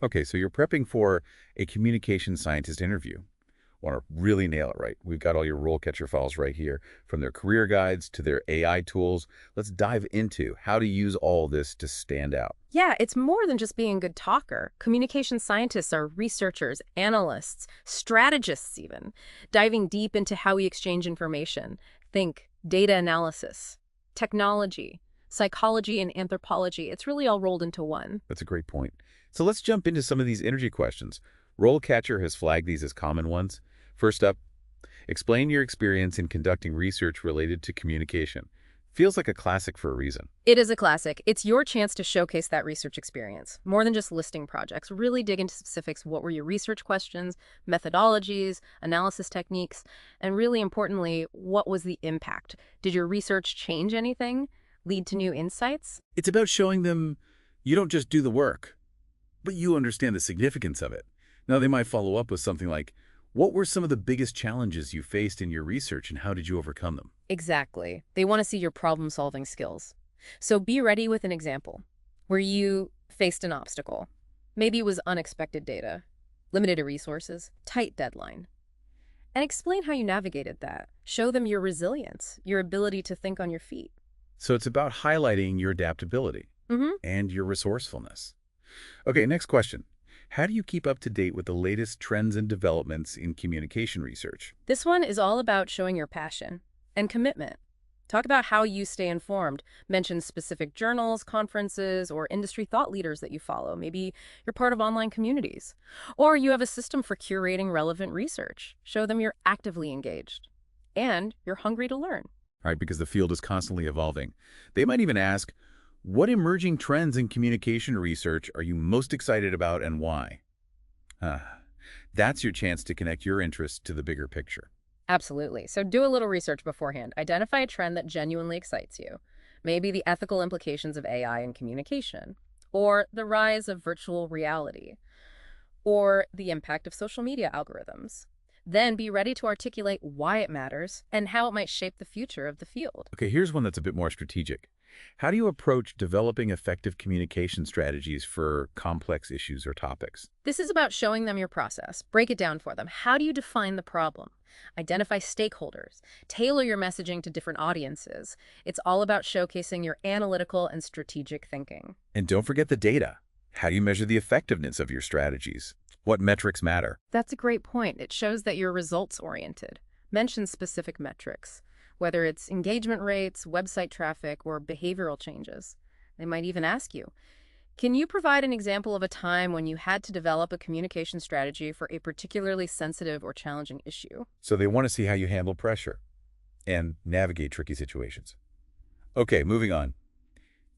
Okay, so you're prepping for a communication scientist interview. Want to really nail it right. We've got all your RoleCatcher files right here, from their career guides to their AI tools. Let's dive into how to use all this to stand out. Yeah, it's more than just being a good talker. Communication scientists are researchers, analysts, strategists even, diving deep into how we exchange information. Think data analysis, technology, psychology, and anthropology. It's really all rolled into one. That's a great point. So let's jump into some of these energy questions. RoleCatcher has flagged these as common ones. First up, explain your experience in conducting research related to communication. Feels like a classic for a reason. It is a classic. It's your chance to showcase that research experience. More than just listing projects, really dig into specifics. What were your research questions, methodologies, analysis techniques, and really importantly, what was the impact? Did your research change anything? Lead to new insights? It's about showing them you don't just do the work, but you understand the significance of it. Now, they might follow up with something like, what were some of the biggest challenges you faced in your research and how did you overcome them? Exactly. They want to see your problem-solving skills. So be ready with an example where you faced an obstacle. Maybe it was unexpected data, limited resources, tight deadline. And explain how you navigated that. Show them your resilience, your ability to think on your feet. So it's about highlighting your adaptability and your resourcefulness. Okay, next question. How do you keep up to date with the latest trends and developments in communication research? This one is all about showing your passion and commitment. Talk about how you stay informed. Mention specific journals, conferences, or industry thought leaders that you follow. Maybe you're part of online communities. Or you have a system for curating relevant research. Show them you're actively engaged. And you're hungry to learn. Right, because the field is constantly evolving. They might even ask, what emerging trends in communication research are you most excited about and why? That's your chance to connect your interests to the bigger picture. Absolutely. So do a little research beforehand. Identify a trend that genuinely excites you. Maybe the ethical implications of AI in communication, or the rise of virtual reality, or the impact of social media algorithms. Then be ready to articulate why it matters and how it might shape the future of the field. Okay, here's one that's a bit more strategic. How do you approach developing effective communication strategies for complex issues or topics? This is about showing them your process. Break it down for them. How do you define the problem? Identify stakeholders. Tailor your messaging to different audiences. It's all about showcasing your analytical and strategic thinking. And don't forget the data. How do you measure the effectiveness of your strategies? What metrics matter? That's a great point. It shows that you're results-oriented. Mention specific metrics, whether it's engagement rates, website traffic, or behavioral changes. They might even ask you, can you provide an example of a time when you had to develop a communication strategy for a particularly sensitive or challenging issue? So they want to see how you handle pressure and navigate tricky situations. Okay, moving on.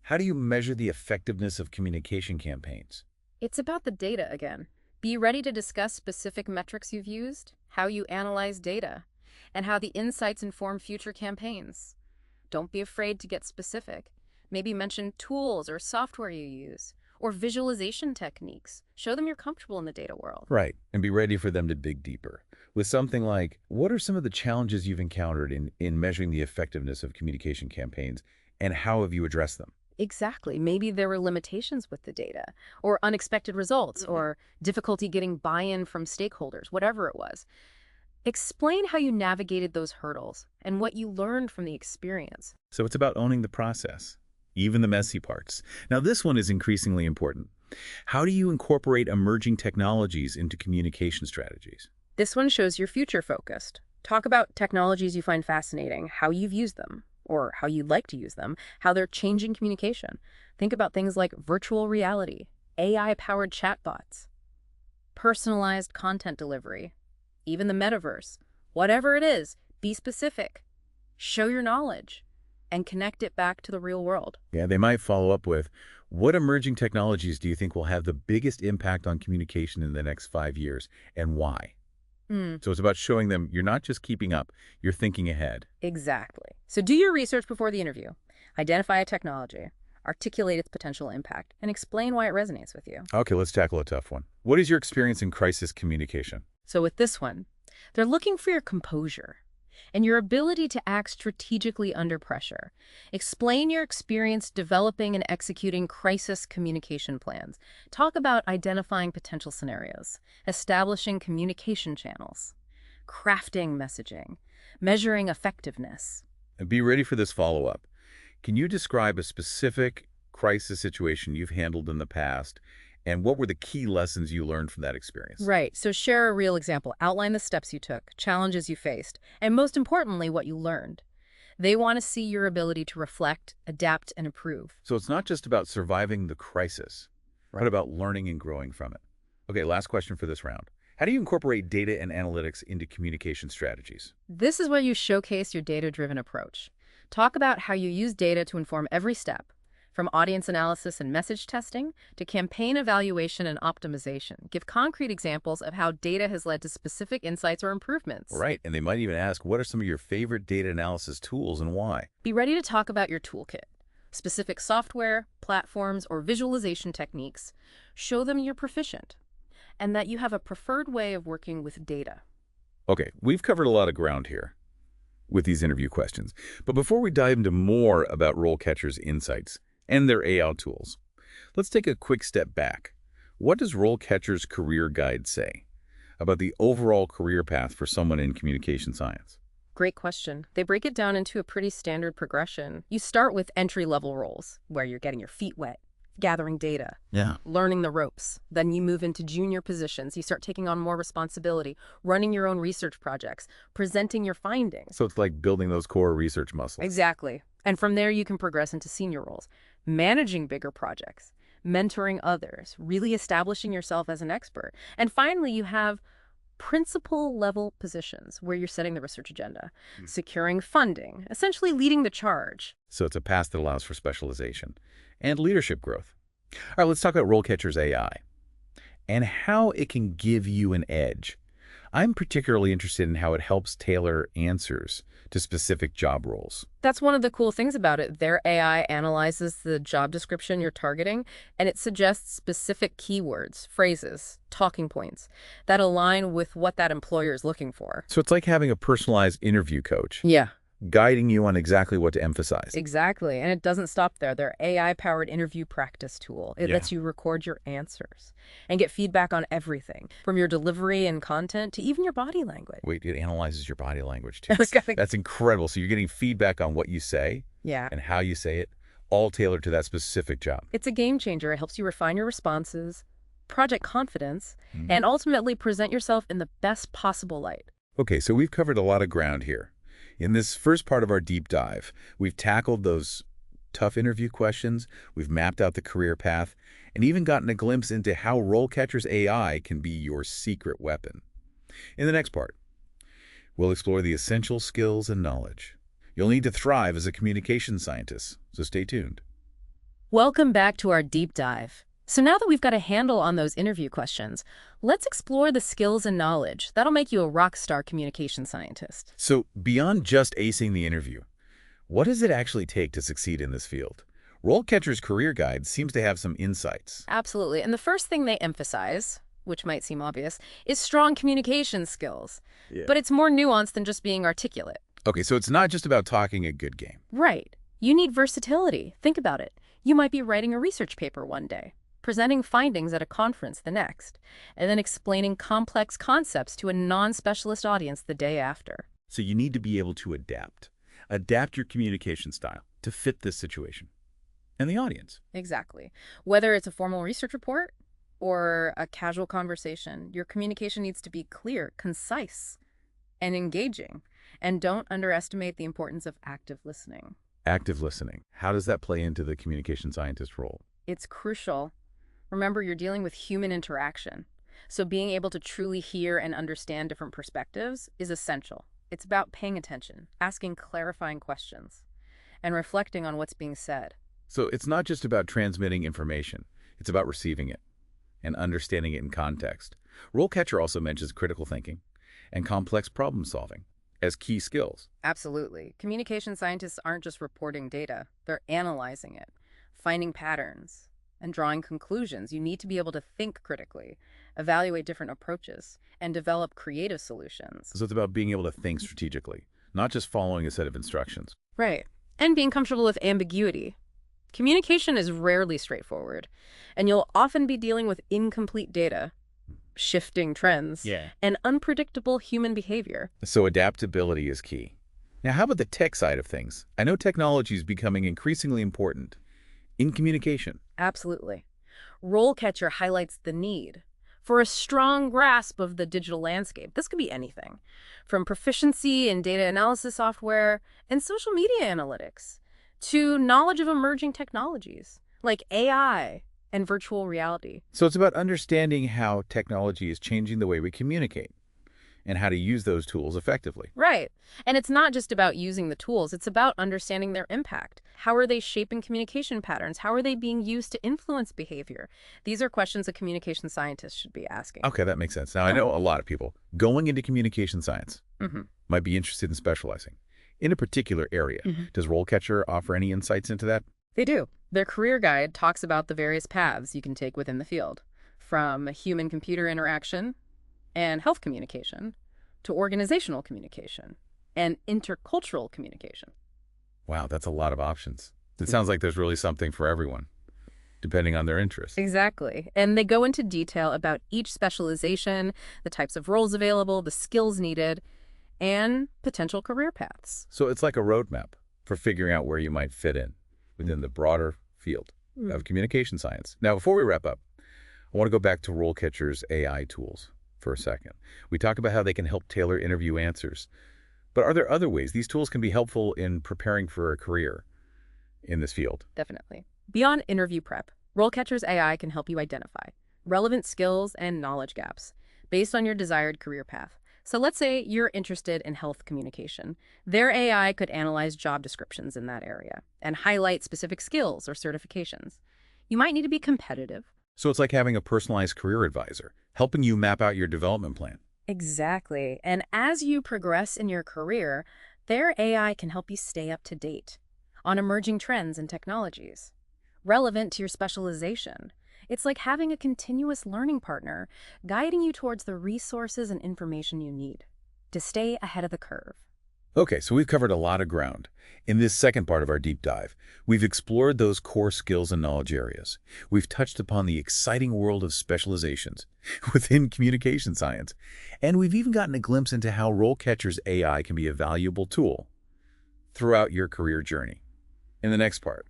How do you measure the effectiveness of communication campaigns? It's about the data again. Be ready to discuss specific metrics you've used, how you analyze data, and how the insights inform future campaigns. Don't be afraid to get specific. Maybe mention tools or software you use, or visualization techniques. Show them you're comfortable in the data world. Right, and be ready for them to dig deeper. With something like, what are some of the challenges you've encountered in measuring the effectiveness of communication campaigns, and how have you addressed them? Exactly. Maybe there were limitations with the data, or unexpected results, or difficulty getting buy-in from stakeholders, whatever it was. Explain how you navigated those hurdles and what you learned from the experience. So it's about owning the process, even the messy parts. Now, this one is increasingly important. How do you incorporate emerging technologies into communication strategies? This one shows you're future-focused. Talk about technologies you find fascinating, how you've used them, or how you'd like to use them, how they're changing communication. Think about things like virtual reality, AI-powered chatbots, personalized content delivery, even the metaverse. Whatever it is, be specific, show your knowledge, and connect it back to the real world. Yeah, they might follow up with, what emerging technologies do you think will have the biggest impact on communication in the next 5 years, and why? So it's about showing them you're not just keeping up, you're thinking ahead. Exactly. So do your research before the interview. Identify a technology, articulate its potential impact, and explain why it resonates with you. Okay, let's tackle a tough one. What is your experience in crisis communication? So with this one, they're looking for your composure. and your ability to act strategically under pressure. Explain your experience developing and executing crisis communication plans. Talk about identifying potential scenarios, establishing communication channels, crafting messaging, measuring effectiveness. And be ready for this follow-up. Can you describe a specific crisis situation you've handled in the past, and what were the key lessons you learned from that experience? Right, so share a real example. Outline the steps you took, challenges you faced, and most importantly, what you learned. They want to see your ability to reflect, adapt, and improve. So it's not just about surviving the crisis, Right. but about learning and growing from it. Okay, last question for this round. How do you incorporate data and analytics into communication strategies? This is where you showcase your data-driven approach. Talk about how you use data to inform every step, from audience analysis and message testing to campaign evaluation and optimization. Give concrete examples of how data has led to specific insights or improvements. Right, and they might even ask, what are some of your favorite data analysis tools and why? Be ready to talk about your toolkit, specific software, platforms, or visualization techniques. Show them you're proficient and that you have a preferred way of working with data. Okay, we've covered a lot of ground here with these interview questions. But before we dive into more about RoleCatcher's insights and their AI tools, let's take a quick step back. What does RoleCatcher's career guide say about the overall career path for someone in communication science? Great question. They break it down into a pretty standard progression. You start with entry-level roles, where you're getting your feet wet, gathering data, Yeah. learning the ropes. Then you move into junior positions. You start taking on more responsibility, running your own research projects, presenting your findings. So it's like building those core research muscles. Exactly. And from there, you can progress into senior roles, managing bigger projects, mentoring others, really establishing yourself as an expert. And finally, you have principal level positions where you're setting the research agenda, securing funding, essentially leading the charge. So it's a path that allows for specialization and leadership growth. All right, let's talk about RoleCatcher's AI and how it can give you an edge. I'm particularly interested in how it helps tailor answers to specific job roles. That's one of the cool things about it. Their AI analyzes the job description you're targeting, and it suggests specific keywords, phrases, talking points that align with what that employer is looking for. So it's like having a personalized interview coach Yeah, guiding you on exactly what to emphasize. exactly. And it doesn't stop there. Their AI-powered interview practice tool. It Yeah. lets you record your answers and get feedback on everything, from your delivery and content to even your body language. Wait, it analyzes your body language too. It's got, like- That's incredible. So you're getting feedback on what you say Yeah. and how you say it, all tailored to that specific job. It's a game changer. It helps you refine your responses, project confidence, Mhm. and ultimately present yourself in the best possible light. Okay, so we've covered a lot of ground here. In this first part of our deep dive, we've tackled those tough interview questions, we've mapped out the career path, and even gotten a glimpse into how RoleCatcher's AI can be your secret weapon. In the next part, we'll explore the essential skills and knowledge you'll need to thrive as a communication scientist, so stay tuned. Welcome back to our deep dive. So now that we've got a handle on those interview questions, let's explore the skills and knowledge that'll make you a rock star communication scientist. So beyond just acing the interview, what does it actually take to succeed in this field? RoleCatcher's career guide seems to have some insights. Absolutely. And the first thing they emphasize, which might seem obvious, is strong communication skills. Yeah. But it's more nuanced than just being articulate. Okay, so it's not just about talking a good game. Right. You need versatility. Think about it. You might be writing a research paper one day, presenting findings at a conference the next, and then explaining complex concepts to a non-specialist audience the day after. So you need to be able to adapt. Adapt your communication style to fit this situation and the audience. Exactly. Whether it's a formal research report or a casual conversation, your communication needs to be clear, concise, and engaging. And don't underestimate the importance of active listening. Active listening. How does that play into the communication scientist role? It's crucial. Remember, you're dealing with human interaction. So being able to truly hear and understand different perspectives is essential. It's about paying attention, asking clarifying questions, and reflecting on what's being said. So it's not just about transmitting information. It's about receiving it and understanding it in context. RoleCatcher also mentions critical thinking and complex problem solving as key skills. Absolutely. Communication scientists aren't just reporting data. They're analyzing it, finding patterns, and drawing conclusions. You need to be able to think critically, evaluate different approaches, and develop creative solutions. So it's about being able to think strategically, not just following a set of instructions. Right. And being comfortable with ambiguity. Communication is rarely straightforward, and you'll often be dealing with incomplete data, shifting trends, and unpredictable human behavior. So adaptability is key. Now, how about the tech side of things? I know technology is becoming increasingly important in communication. Absolutely. RoleCatcher highlights the need for a strong grasp of the digital landscape. This could be anything, from proficiency in data analysis software and social media analytics to knowledge of emerging technologies like AI and virtual reality. So it's about understanding how technology is changing the way we communicate and how to use those tools effectively. Right. And it's not just about using the tools, it's about understanding their impact. How are they shaping communication patterns? How are they being used to influence behavior? These are questions a communication scientist should be asking. Okay, that makes sense. Now, I know a lot of people going into communication science might be interested in specializing in a particular area. Does RoleCatcher offer any insights into that? They do. Their career guide talks about the various paths you can take within the field, from human-computer interaction and health communication to organizational communication and intercultural communication. Wow, that's a lot of options. It sounds like there's really something for everyone, depending on their interests. Exactly. And they go into detail about each specialization, the types of roles available, the skills needed, and potential career paths. So it's like a roadmap for figuring out where you might fit in within the broader field of communication science. Now, before we wrap up, I want to go back to RoleCatcher's AI tools for a second. We talked about how they can help tailor interview answers. But are there other ways these tools can be helpful in preparing for a career in this field? Definitely. Beyond interview prep, RoleCatcher's AI can help you identify relevant skills and knowledge gaps based on your desired career path. So let's say you're interested in health communication. Their AI could analyze job descriptions in that area and highlight specific skills or certifications. You might need to be competitive. So it's like having a personalized career advisor, helping you map out your development plan. Exactly. And as you progress in your career, their AI can help you stay up to date on emerging trends and technologies relevant to your specialization. It's like having a continuous learning partner guiding you towards the resources and information you need to stay ahead of the curve. Okay, so we've covered a lot of ground. In this second part of our deep dive, we've explored those core skills and knowledge areas. We've touched upon the exciting world of specializations within communication science, and we've even gotten a glimpse into how RoleCatcher's AI can be a valuable tool throughout your career journey. In the next part,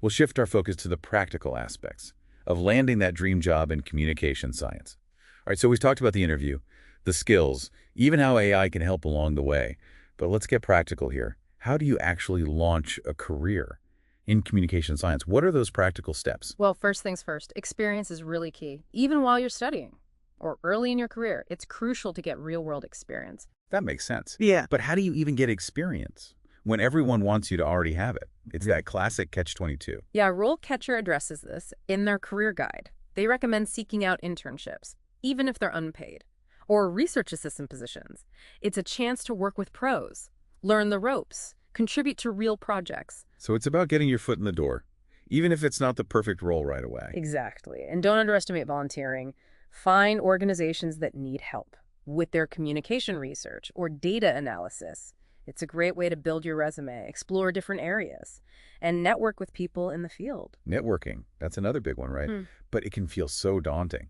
we'll shift our focus to the practical aspects of landing that dream job in communication science. All right, so we've talked about the interview, the skills, even how AI can help along the way. But let's get practical here. How do you actually launch a career in communication science? What are those practical steps? Well, first things first, experience is really key. Even while you're studying or early in your career, it's crucial to get real-world experience. That makes sense. Yeah. But how do you even get experience when everyone wants you to already have it? It's that classic catch-22. Yeah, RoleCatcher addresses this in their career guide. They recommend seeking out internships, even if they're unpaid, or research assistant positions. It's a chance to work with pros, learn the ropes, contribute to real projects. So it's about getting your foot in the door, even if it's not the perfect role right away. Exactly. And don't underestimate volunteering. Find organizations that need help with their communication research or data analysis. It's a great way to build your resume, explore different areas, and network with people in the field. Networking, that's another big one, right? But it can feel so daunting,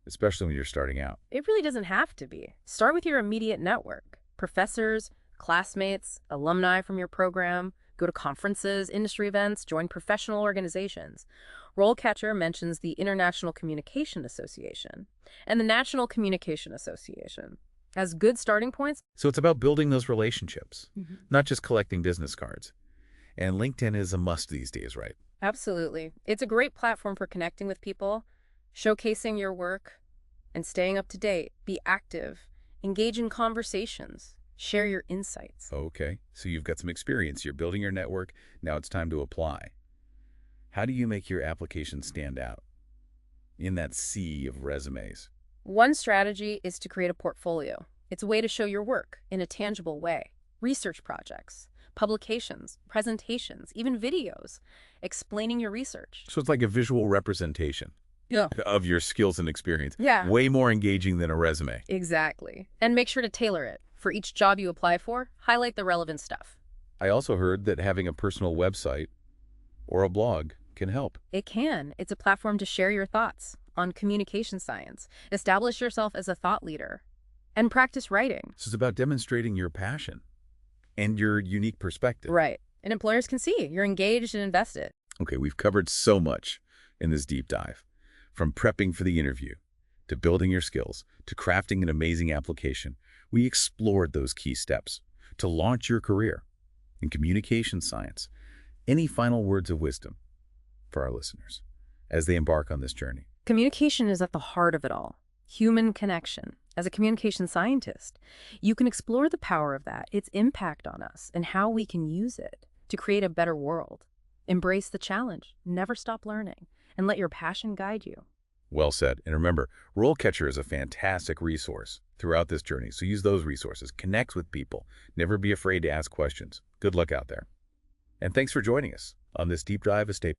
especially when you're starting out. It really doesn't have to be. Start with your immediate network. Professors, classmates, alumni from your program. Go to conferences, industry events, join professional organizations. RoleCatcher mentions the International Communication Association and the National Communication Association as good starting points. So it's about building those relationships, not just collecting business cards. And LinkedIn is a must these days, right? Absolutely. It's a great platform for connecting with people, showcasing your work, and staying up to date. Be active, engage in conversations, share your insights. Okay, so you've got some experience. You're building your network. Now it's time to apply. How do you make your application stand out in that sea of resumes? One strategy is to create a portfolio. It's a way to show your work in a tangible way. Research projects, publications, presentations, even videos explaining your research. So it's like a visual representation of your skills and experience. Yeah. Way more engaging than a resume. Exactly. And make sure to tailor it For each job you apply for, highlight the relevant stuff. I also heard that having a personal website or a blog can help. It can. It's a platform to share your thoughts on communication science, establish yourself as a thought leader, and practice writing. So it's about demonstrating your passion and your unique perspective. Right. And employers can see you're engaged and invested. Okay, we've covered so much in this deep dive, from prepping for the interview, to building your skills, to crafting an amazing application. We explored those key steps to launch your career in communication science. Any final words of wisdom for our listeners as they embark on this journey? Communication is at the heart of it all. Human connection. As a communication scientist, you can explore the power of that, its impact on us, and how we can use it to create a better world. Embrace the challenge, never stop learning, and let your passion guide you. Well said. And remember, RoleCatcher is a fantastic resource throughout this journey, so use those resources. Connect with people. Never be afraid to ask questions. Good luck out there. And thanks for joining us on this deep dive estate.